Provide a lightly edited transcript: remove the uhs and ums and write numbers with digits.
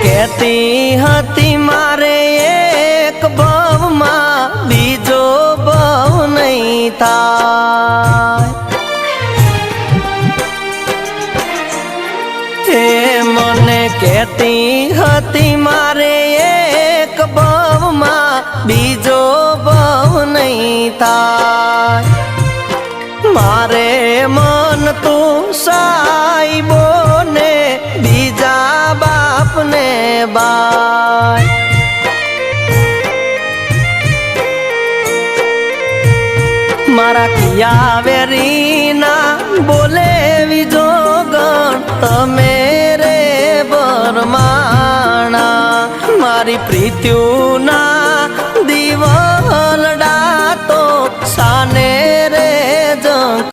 કહેતી હતી મારે એક ભવમાં બીજો ભવ નહીં થાય, હે મને કહેતી હતી મારે એક ભવમાં બીજો ભવ નહીં થાય, મારે મન તું સાઈબો ને બીજા બાપને બાય, મારા કિયા વેરીના બોલે વિજોગણ તમે રે બરમાણા, મારી પ્રીત્યુના દિવલડા તો સાને